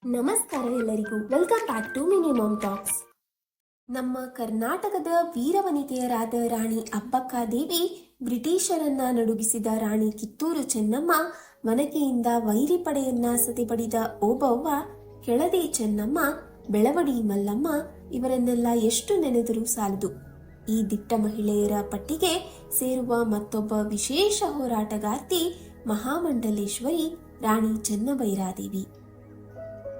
ನಮಸ್ಕಾರ ಎಲ್ಲರಿಗೂ, welcome back to minimum talks. ನಮ್ಮ ಕರ್ನಾಟಕದ ವೀರವನಿತೆಯರಾದ ರಾಣಿ ಅಬ್ಬಕ್ಕಾದೇವಿ, ಬ್ರಿಟಿಷರನ್ನ ನಡುಗಿಸಿದ ರಾಣಿ ಕಿತ್ತೂರು ಚೆನ್ನಮ್ಮ, ವನಕೆಯಿಂದ ವೈರಿ ಪಡೆಯನ್ನ ಸದೆಬಡಿದ ಓಬವ್ವ, ಕೆಳದಿ ಚೆನ್ನಮ್ಮ, ಬೆಳವಡಿ ಮಲ್ಲಮ್ಮ ಇವರನ್ನೆಲ್ಲ ಎಷ್ಟು ನೆನೆದರೂ ಸಾಲದು. ಈ ದಿಟ್ಟ ಮಹಿಳೆಯರ ಪಟ್ಟಿಗೆ ಸೇರುವ ಮತ್ತೊಬ್ಬ ವಿಶೇಷ ಹೋರಾಟಗಾರ್ತಿ ಮಹಾಮಂಡಲೇಶ್ವರಿ ರಾಣಿ ಚೆನ್ನಭೈರಾದೇವಿ.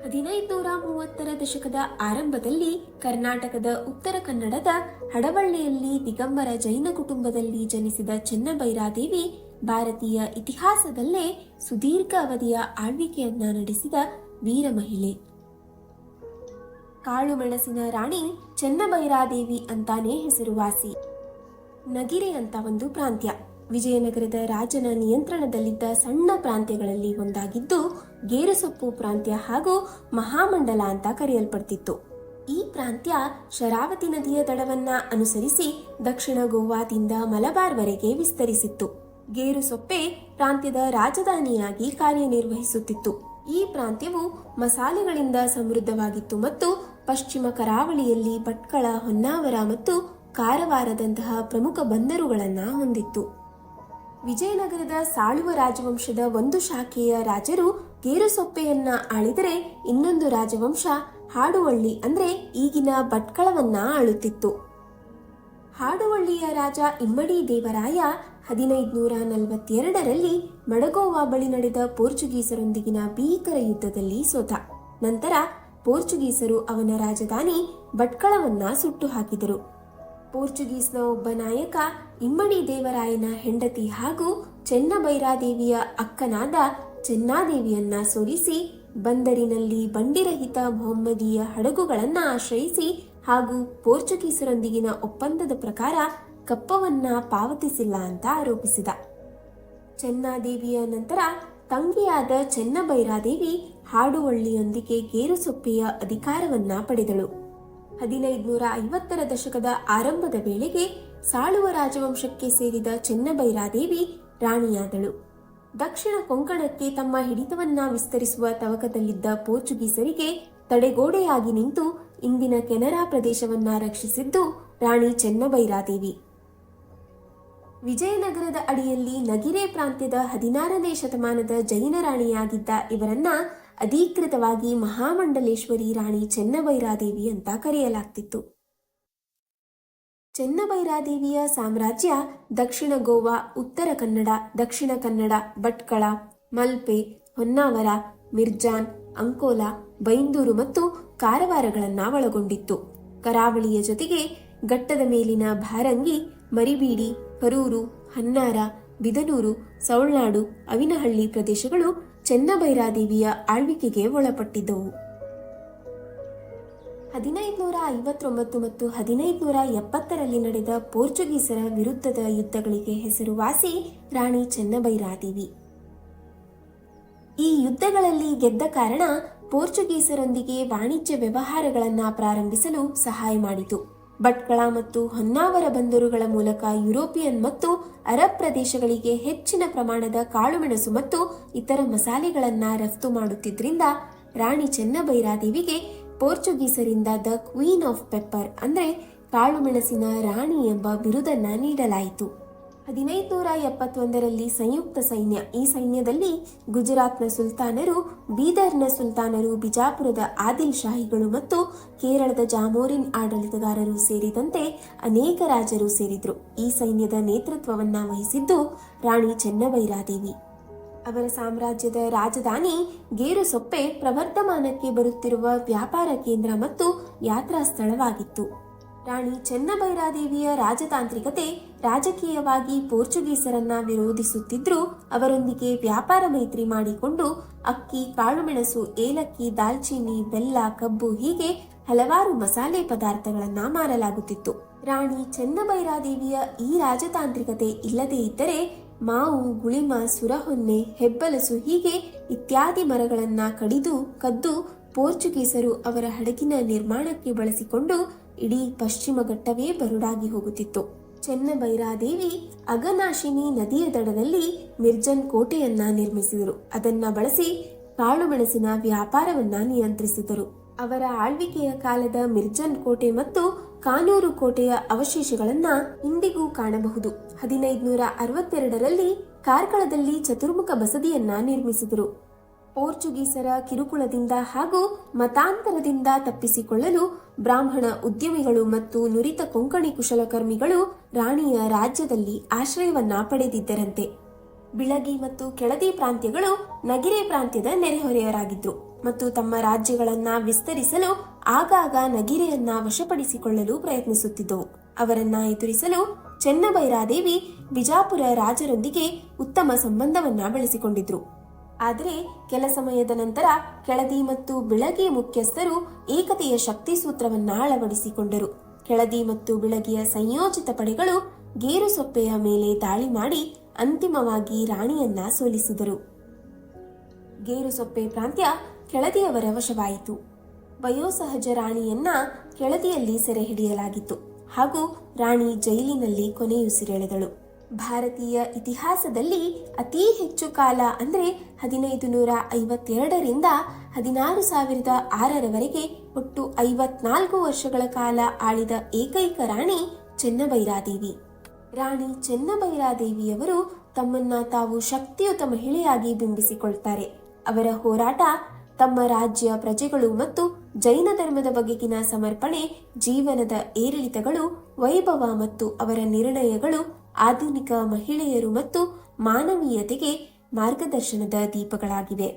1530ರ ದಶಕದ ಆರಂಭದಲ್ಲಿ ಕರ್ನಾಟಕದ ಉತ್ತರ ಕನ್ನಡದ ಹಡವಳ್ಳಿಯಲ್ಲಿ ದಿಗಂಬರ ಜೈನ ಕುಟುಂಬದಲ್ಲಿ ಜನಿಸಿದ ಚೆನ್ನಭೈರಾದೇವಿ ಭಾರತೀಯ ಇತಿಹಾಸದಲ್ಲೇ ಸುದೀರ್ಘ ಅವಧಿಯ ಆಳ್ವಿಕೆಯನ್ನ ನಡೆಸಿದ ವೀರ ಮಹಿಳೆ. ಕಾಳು ಮೆಣಸಿನ ರಾಣಿ ಚೆನ್ನಭೈರಾದೇವಿ ಅಂತಾನೆ ಹೆಸರುವಾಸಿ. ನಗಿರೆ ಅಂತ ಒಂದು ಪ್ರಾಂತ್ಯ ವಿಜಯನಗರದ ರಾಜನ ನಿಯಂತ್ರಣದಲ್ಲಿದ್ದ ಸಣ್ಣ ಪ್ರಾಂತ್ಯಗಳಲ್ಲಿ ಒಂದಾಗಿದ್ದು, ಗೇರುಸೊಪ್ಪು ಪ್ರಾಂತ್ಯ ಹಾಗೂ ಮಹಾಮಂಡಲ ಅಂತ ಕರೆಯಲ್ಪಡ್ತಿತ್ತು. ಈ ಪ್ರಾಂತ್ಯ ಶರಾವತಿ ನದಿಯ ದಡವನ್ನ ಅನುಸರಿಸಿ ದಕ್ಷಿಣ ಗೋವಾದಿಂದ ಮಲಬಾರ್ವರೆಗೆ ವಿಸ್ತರಿಸಿತ್ತು. ಗೇರುಸೊಪ್ಪೆ ಪ್ರಾಂತ್ಯದ ರಾಜಧಾನಿಯಾಗಿ ಕಾರ್ಯನಿರ್ವಹಿಸುತ್ತಿತ್ತು. ಈ ಪ್ರಾಂತ್ಯವು ಮಸಾಲೆಗಳಿಂದ ಸಮೃದ್ಧವಾಗಿತ್ತು ಮತ್ತು ಪಶ್ಚಿಮ ಕರಾವಳಿಯಲ್ಲಿ ಭಟ್ಕಳ, ಹೊನ್ನಾವರ ಮತ್ತು ಕಾರವಾರದಂತಹ ಪ್ರಮುಖ ಬಂದರುಗಳನ್ನು ಹೊಂದಿತ್ತು. ವಿಜಯನಗರದ ಸಾಳುವ ರಾಜವಂಶದ ಒಂದು ಶಾಖೆಯ ರಾಜರು ಗೇರುಸೊಪ್ಪೆಯನ್ನ ಆಳಿದರೆ, ಇನ್ನೊಂದು ರಾಜವಂಶ ಹಾಡುವಳ್ಳಿ ಅಂದ್ರೆ ಈಗಿನ ಭಟ್ಕಳವನ್ನ ಆಳುತ್ತಿತ್ತು. ಹಾಡುವಳ್ಳಿಯ ರಾಜ ಇಮ್ಮಡಿ ದೇವರಾಯ 1542ರಲ್ಲಿ ಮಡಗೋವಾ ಬಳಿ ನಡೆದ ಪೋರ್ಚುಗೀಸರೊಂದಿಗಿನ ಭೀಕರ ಯುದ್ಧದಲ್ಲಿ ಸೋತ. ನಂತರ ಪೋರ್ಚುಗೀಸರು ಅವನ ರಾಜಧಾನಿ ಭಟ್ಕಳವನ್ನ ಸುಟ್ಟು ಹಾಕಿದರು. ಪೋರ್ಚುಗೀಸ್ನ ಒಬ್ಬ ನಾಯಕ ಇಮ್ಮಡಿ ದೇವರಾಯನ ಹೆಂಡತಿ ಹಾಗೂ ಚೆನ್ನಭೈರಾದೇವಿಯ ಅಕ್ಕನಾದ ಚೆನ್ನಾದೇವಿಯನ್ನ ಸೋಲಿಸಿ ಬಂದರಿನಲ್ಲಿ ಬಂಡಿರಹಿತ ಮೊಹಮ್ಮದೀಯ ಹಡಗುಗಳನ್ನು ಆಶ್ರಯಿಸಿ ಹಾಗೂ ಪೋರ್ಚುಗೀಸರೊಂದಿಗಿನ ಒಪ್ಪಂದದ ಪ್ರಕಾರ ಕಪ್ಪವನ್ನ ಪಾವತಿಸಿಲ್ಲ ಅಂತ ಆರೋಪಿಸಿದ. ಚೆನ್ನಾದೇವಿಯ ನಂತರ ತಂಗಿಯಾದ ಚೆನ್ನಭೈರಾದೇವಿ ಹಾಡುವಳ್ಳಿಯೊಂದಿಗೆ ಗೇರುಸೊಪ್ಪೆಯ ಅಧಿಕಾರವನ್ನ ಪಡೆದಳು. 1550ರ ದಶಕದ ಆರಂಭದ ವೇಳೆಗೆ ಸಾಳುವ ರಾಜವಂಶಕ್ಕೆ ಸೇರಿದ ಚೆನ್ನಭೈರಾದೇವಿ ರಾಣಿಯಾದಳು. ದಕ್ಷಿಣ ಕೊಂಕಣಕ್ಕೆ ತಮ್ಮ ಹಿಡಿತವನ್ನ ವಿಸ್ತರಿಸುವ ತವಕದಲ್ಲಿದ್ದ ಪೋರ್ಚುಗೀಸರಿಗೆ ತಡೆಗೋಡೆಯಾಗಿ ನಿಂತು ಇಂದಿನ ಕೆನರಾ ಪ್ರದೇಶವನ್ನ ರಕ್ಷಿಸಿದ್ದು ರಾಣಿ ಚೆನ್ನಭೈರಾದೇವಿ. ವಿಜಯನಗರದ ಅಡಿಯಲ್ಲಿ ನಗಿರೆ ಪ್ರಾಂತ್ಯದ 16ನೇ ಶತಮಾನದ ಜೈನ ರಾಣಿಯಾಗಿದ್ದ ಇವರನ್ನ ಅಧಿಕೃತವಾಗಿ ಮಹಾಮಂಡಲೇಶ್ವರಿ ರಾಣಿ ಚೆನ್ನಭೈರಾದೇವಿ ಅಂತ ಕರೆಯಲಾಗ್ತಿತ್ತು. ಚೆನ್ನಭೈರಾದೇವಿಯ ಸಾಮ್ರಾಜ್ಯ ದಕ್ಷಿಣ ಗೋವಾ, ಉತ್ತರ ಕನ್ನಡ, ದಕ್ಷಿಣ ಕನ್ನಡ, ಭಟ್ಕಳ, ಮಲ್ಪೆ, ಹೊನ್ನಾವರ, ಮಿರ್ಜಾನ್, ಅಂಕೋಲಾ, ಬೈಂದೂರು ಮತ್ತು ಕಾರವಾರಗಳನ್ನ ಒಳಗೊಂಡಿತ್ತು. ಕರಾವಳಿಯ ಜೊತೆಗೆ ಘಟ್ಟದ ಮೇಲಿನ ಭಾರಂಗಿ, ಮರಿಬೀಡಿ, ಕರೂರು, ಹನ್ನಾರ, ಬಿದನೂರು, ಸವಳ್ನಾಡು, ಅವಿನಹಳ್ಳಿ ಪ್ರದೇಶಗಳು ಚೆನ್ನಭೈರಾದೇವಿಯ ಆಳ್ವಿಕೆಗೆ ಒಳಪಟ್ಟಿದ್ದವು. 1559 ಮತ್ತು 1570ರಲ್ಲಿ ನಡೆದ ಪೋರ್ಚುಗೀಸರ ವಿರುದ್ಧದ ಯುದ್ಧಗಳಿಗೆ ಹೆಸರುವಾಸಿ ರಾಣಿ ಚೆನ್ನಭೈರಾದೇವಿ. ಈ ಯುದ್ಧಗಳಲ್ಲಿ ಗೆದ್ದ ಕಾರಣ ಪೋರ್ಚುಗೀಸರೊಂದಿಗೆ ವಾಣಿಜ್ಯ ವ್ಯವಹಾರಗಳನ್ನು ಪ್ರಾರಂಭಿಸಲು ಸಹಾಯ ಮಾಡಿತು. ಭಟ್ಕಳ ಮತ್ತು ಹೊನ್ನಾವರ ಬಂದರುಗಳ ಮೂಲಕ ಯುರೋಪಿಯನ್ ಮತ್ತು ಅರಬ್ ಪ್ರದೇಶಗಳಿಗೆ ಹೆಚ್ಚಿನ ಪ್ರಮಾಣದ ಕಾಳುಮೆಣಸು ಮತ್ತು ಇತರ ಮಸಾಲೆಗಳನ್ನು ರಫ್ತು ಮಾಡುತ್ತಿದ್ದರಿಂದ ರಾಣಿ ಚೆನ್ನಭೈರಾದೇವಿಗೆ ಪೋರ್ಚುಗೀಸರಿಂದ ದ ಕ್ವೀನ್ ಆಫ್ ಪೆಪ್ಪರ್ ಅಂದ್ರೆ ಕಾಳುಮೆಣಸಿನ ರಾಣಿ ಎಂಬ ಬಿರುದನ್ನ ನೀಡಲಾಯಿತು. 1571ರಲ್ಲಿ ಸಂಯುಕ್ತ ಸೈನ್ಯ, ಈ ಸೈನ್ಯದಲ್ಲಿ ಗುಜರಾತ್ನ ಸುಲ್ತಾನರು, ಬೀದರ್ನ ಸುಲ್ತಾನರು, ಬಿಜಾಪುರದ ಆದಿಲ್ ಶಾಹಿಗಳು ಮತ್ತು ಕೇರಳದ ಜಾಮೋರಿನ್ ಆಡಳಿತಗಾರರು ಸೇರಿದಂತೆ ಅನೇಕ ರಾಜರು ಸೇರಿದ್ರು. ಈ ಸೈನ್ಯದ ನೇತೃತ್ವವನ್ನ ವಹಿಸಿದ್ದು ರಾಣಿ ಚೆನ್ನಭೈರಾದೇವಿ. ಅವರ ಸಾಮ್ರಾಜ್ಯದ ರಾಜಧಾನಿ ಗೇರುಸೊಪ್ಪೆ ಪ್ರವರ್ಧಮಾನಕ್ಕೆ ಬರುತ್ತಿರುವ ವ್ಯಾಪಾರ ಕೇಂದ್ರ ಮತ್ತು ಯಾತ್ರಾ ಸ್ಥಳವಾಗಿತ್ತು. ರಾಣಿ ಚೆನ್ನಭೈರಾದೇವಿಯ ರಾಜತಾಂತ್ರಿಕತೆ ರಾಜಕೀಯವಾಗಿ ಪೋರ್ಚುಗೀಸರನ್ನ ವಿರೋಧಿಸುತ್ತಿದ್ರೂ ಅವರೊಂದಿಗೆ ವ್ಯಾಪಾರ ಮೈತ್ರಿ ಮಾಡಿಕೊಂಡು ಅಕ್ಕಿ, ಕಾಳುಮೆಣಸು, ಏಲಕ್ಕಿ, ದಾಲ್ಚೀನಿ, ಬೆಲ್ಲ, ಕಬ್ಬು ಹೀಗೆ ಹಲವಾರು ಮಸಾಲೆ ಪದಾರ್ಥಗಳನ್ನ ಮಾರಲಾಗುತ್ತಿತ್ತು. ರಾಣಿ ಚೆನ್ನಭೈರಾದೇವಿಯ ಈ ರಾಜತಾಂತ್ರಿಕತೆ ಇಲ್ಲದೇ ಇದ್ದರೆ ಮಾವು, ಗುಳಿಮ, ಸುರಹೊನ್ನೆ, ಹೆಬ್ಬಲಸು ಹೀಗೆ ಇತ್ಯಾದಿ ಮರಗಳನ್ನ ಕದ್ದು ಪೋರ್ಚುಗೀಸರು ಅವರ ಹಡಗಿನ ನಿರ್ಮಾಣಕ್ಕೆ ಬಳಸಿಕೊಂಡು ಇಡೀ ಪಶ್ಚಿಮ ಘಟ್ಟವೇ ಬರುಡಾಗಿ ಹೋಗುತ್ತಿತ್ತು. ಚೆನ್ನಭೈರಾದೇವಿ ಅಘನಾಶಿನಿ ನದಿಯ ದಡದಲ್ಲಿ ಮಿರ್ಜನ್ ಕೋಟೆಯನ್ನ ನಿರ್ಮಿಸಿದರು. ಅದನ್ನ ಬಳಸಿ ಕಾಳುಮೆಣಸಿನ ವ್ಯಾಪಾರವನ್ನ ನಿಯಂತ್ರಿಸಿದರು. ಅವರ ಆಳ್ವಿಕೆಯ ಕಾಲದ ಮಿರ್ಜನ್ ಕೋಟೆ ಮತ್ತು ಕಾನೂರು ಕೋಟೆಯ ಅವಶೇಷಗಳನ್ನ ಇಂದಿಗೂ ಕಾಣಬಹುದು. 1562ರಲ್ಲಿ ಕಾರ್ಕಳದಲ್ಲಿ ಚತುರ್ಮುಖ ಬಸದಿಯನ್ನ ನಿರ್ಮಿಸಿದರು. ಪೋರ್ಚುಗೀಸರ ಕಿರುಕುಳದಿಂದ ಹಾಗೂ ಮತಾಂತರದಿಂದ ತಪ್ಪಿಸಿಕೊಳ್ಳಲು ಬ್ರಾಹ್ಮಣ ಉದ್ಯಮಿಗಳು ಮತ್ತು ನುರಿತ ಕೊಂಕಣಿ ಕುಶಲಕರ್ಮಿಗಳು ರಾಣಿಯ ರಾಜ್ಯದಲ್ಲಿ ಆಶ್ರಯವನ್ನ ಪಡೆದಿದ್ದರಂತೆ. ಬಿಳಗಿ ಮತ್ತು ಕೆಳದಿ ಪ್ರಾಂತ್ಯಗಳು ನಗಿರೆ ಪ್ರಾಂತ್ಯದ ನೆರೆಹೊರೆಯರಾಗಿದ್ರು ಮತ್ತು ತಮ್ಮ ರಾಜ್ಯಗಳನ್ನ ವಿಸ್ತರಿಸಲು ಆಗಾಗ ನಗಿರೆಯನ್ನ ವಶಪಡಿಸಿಕೊಳ್ಳಲು ಪ್ರಯತ್ನಿಸುತ್ತಿದ್ದವು. ಅವರನ್ನ ಎದುರಿಸಲು ಚೆನ್ನಬೈರಾದೇವಿ ಬಿಜಾಪುರ ರಾಜರೊಂದಿಗೆ ಉತ್ತಮ ಸಂಬಂಧವನ್ನ ಬೆಳೆಸಿಕೊಂಡಿದ್ರು. ಆದರೆ ಕೆಲ ಸಮಯದ ನಂತರ ಕೆಳದಿ ಮತ್ತು ಬಿಳಗಿ ಮುಖ್ಯಸ್ಥರು ಏಕತೆಯ ಶಕ್ತಿ ಸೂತ್ರವನ್ನ ಅಳವಡಿಸಿಕೊಂಡರು. ಕೆಳದಿ ಮತ್ತು ಬಿಳಗಿಯ ಸಂಯೋಜಿತ ಪಡೆಗಳು ಗೇರುಸೊಪ್ಪೆಯ ಮೇಲೆ ದಾಳಿ ಮಾಡಿ ಅಂತಿಮವಾಗಿ ರಾಣಿಯನ್ನ ಸೋಲಿಸಿದರು. ಗೇರುಸೊಪ್ಪೆ ಪ್ರಾಂತ್ಯ ಕೆಳದಿಯವರ ವಶವಾಯಿತು. ವಯೋಸಹಜ ರಾಣಿಯನ್ನ ಕೆಳದಿಯಲ್ಲಿ ಸೆರೆ ಹಿಡಿಯಲಾಗಿತ್ತು ಹಾಗೂ ರಾಣಿ ಜೈಲಿನಲ್ಲಿ ಕೊನೆಯುಸಿರೆಳೆದಳು. ಭಾರತೀಯ ಇತಿಹಾಸದಲ್ಲಿ ಅತಿ ಹೆಚ್ಚು ಕಾಲ ಅಂದರೆ 1552ರಿಂದ 16,006ರವರೆಗೆ ಒಟ್ಟು 54 ವರ್ಷಗಳ ಕಾಲ ಆಳಿದ ಏಕೈಕ ರಾಣಿ ಚೆನ್ನಬೈರಾದೇವಿ. ರಾಣಿ ಚೆನ್ನಬೈರಾದೇವಿಯವರು ತಮ್ಮನ್ನ ತಾವು ಶಕ್ತಿಯುತ ಮಹಿಳೆಯಾಗಿ ಬಿಂಬಿಸಿಕೊಳ್ತಾರೆ. ಅವರ ಹೋರಾಟ, ತಮ್ಮ ರಾಜ್ಯ, ಪ್ರಜೆಗಳು ಮತ್ತು ಜೈನ ಧರ್ಮದ ಬಗೆಗಿನ ಸಮರ್ಪಣೆ, ಜೀವನದ ಏರಿಳಿತಗಳು, ವೈಭವ ಮತ್ತು ಅವರ ನಿರ್ಣಯಗಳು ಆಧುನಿಕ ಮಹಿಳೆಯರು ಮತ್ತು ಮಾನವೀಯತೆಗೆ ಮಾರ್ಗದರ್ಶನದ ದೀಪಗಳಾಗಿವೆ.